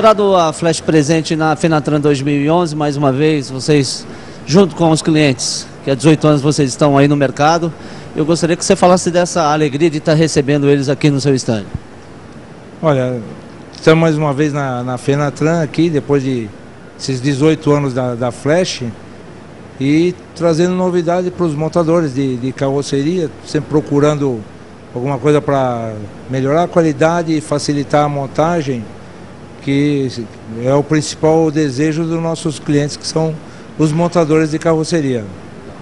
Dado a Flash presente na Fenatran 2011, mais uma vez, vocês, junto com os clientes, que há 18 anos vocês estão aí no mercado, eu gostaria que você falasse dessa alegria de estar recebendo eles aqui no seu stand. Olha, estamos mais uma vez na Fenatran aqui, depois de esses 18 anos da Flash, e trazendo novidade para os montadores de carroceria, sempre procurando alguma coisa para melhorar a qualidade e facilitar a montagem, que é o principal desejo dos nossos clientes, que são os montadores de carroceria.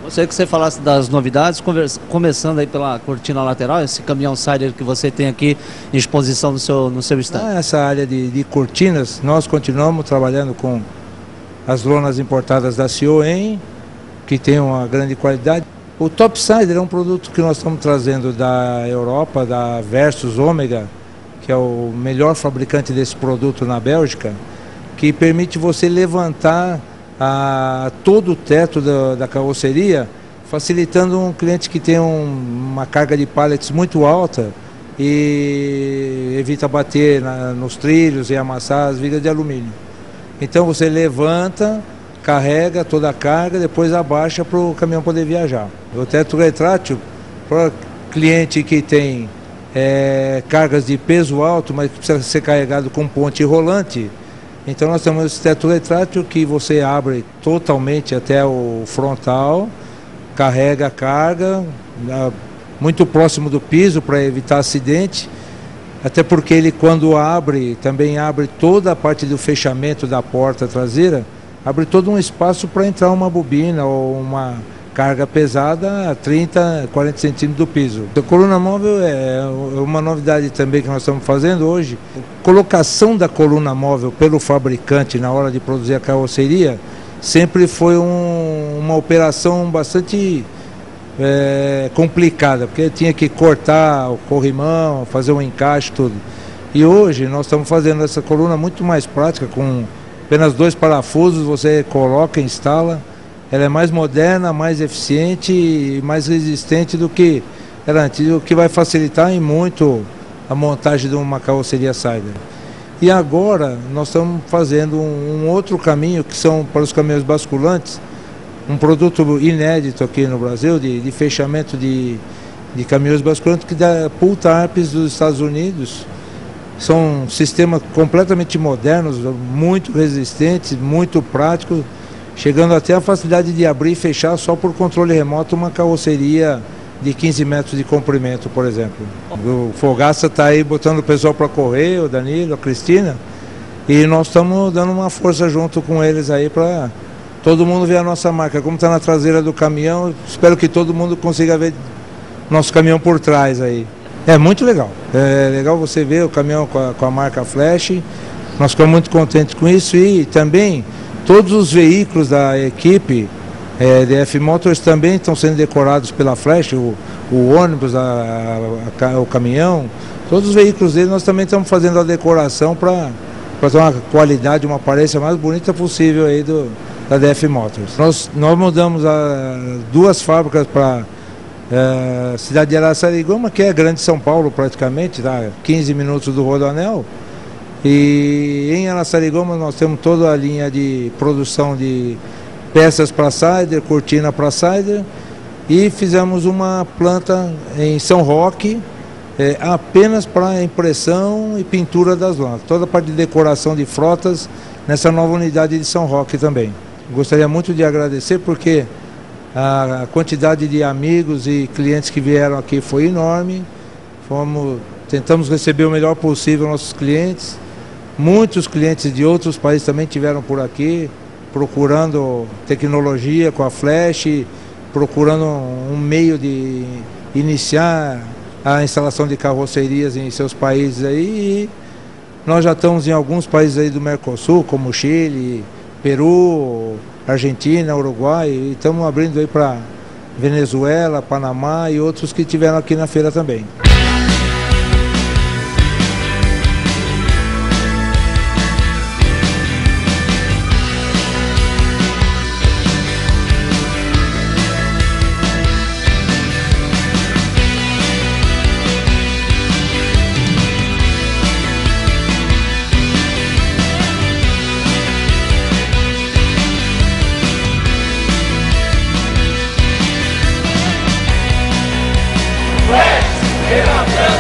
Gostaria que você falasse das novidades, começando aí pela cortina lateral, esse caminhão Sider que você tem aqui em exposição no seu stand. Essa área de cortinas, nós continuamos trabalhando com as lonas importadas da Cioen, que tem uma grande qualidade. O Topsider é um produto que nós estamos trazendo da Europa, da Versus Ômega, que é o melhor fabricante desse produto na Bélgica, que permite você levantar todo o teto da carroceria, facilitando um cliente que tem uma carga de pallets muito alta e evita bater nos trilhos e amassar as vigas de alumínio. Então você levanta, carrega toda a carga, depois abaixa para o caminhão poder viajar. O teto retrátil, para cliente que tem cargas de peso alto, mas que precisa ser carregado com ponte rolante, então nós temos esse teto retrátil que você abre totalmente até o frontal, carrega a carga muito próximo do piso para evitar acidente, até porque ele, quando abre, também abre toda a parte do fechamento da porta traseira, abre todo um espaço para entrar uma bobina ou uma carga pesada a 30, 40 centímetros do piso. A coluna móvel é uma novidade também que nós estamos fazendo hoje. A colocação da coluna móvel pelo fabricante na hora de produzir a carroceria sempre foi uma operação bastante complicada, porque tinha que cortar o corrimão, fazer um encaixe, tudo. E hoje nós estamos fazendo essa coluna muito mais prática, com apenas 2 parafusos, você coloca e instala. Ela é mais moderna, mais eficiente e mais resistente do que era antes, o que vai facilitar em muito a montagem de uma carroceria Sider. E agora nós estamos fazendo um outro caminho, que são para os caminhões basculantes, um produto inédito aqui no Brasil, de fechamento de caminhões basculantes, que dá pull tarps dos Estados Unidos. São sistemas completamente modernos, muito resistentes, muito práticos, chegando até a facilidade de abrir e fechar só por controle remoto uma carroceria de 15 metros de comprimento, por exemplo. O Fogaça está aí botando o pessoal para correr, o Danilo, a Cristina, e nós estamos dando uma força junto com eles aí para todo mundo ver a nossa marca. Como está na traseira do caminhão, espero que todo mundo consiga ver nosso caminhão por trás aí. É muito legal. É legal você ver o caminhão com a marca Flash. Nós ficamos muito contentes com isso, e também todos os veículos da equipe DF Motors também estão sendo decorados pela Flash, o ônibus, o caminhão, todos os veículos deles nós também estamos fazendo a decoração para ter uma qualidade, uma aparência mais bonita possível aí da DF Motors. Nós mudamos 2 fábricas para a cidade de Araçariguama, que é grande São Paulo praticamente, tá? 15 minutos do Rodoanel. E em Araçariguama nós temos toda a linha de produção de peças para Sider, cortina para Sider, e fizemos uma planta em São Roque apenas para impressão e pintura das lonas. Toda a parte de decoração de frotas nessa nova unidade de São Roque também. Gostaria muito de agradecer porque a quantidade de amigos e clientes que vieram aqui foi enorme. Tentamos receber o melhor possível nossos clientes. Muitos clientes de outros países também tiveram por aqui, procurando tecnologia com a Flash, procurando um meio de iniciar a instalação de carrocerias em seus países aí. E nós já estamos em alguns países aí do Mercosul, como Chile, Peru, Argentina, Uruguai, e estamos abrindo aí para Venezuela, Panamá e outros que tiveram aqui na feira também. Flash, get up,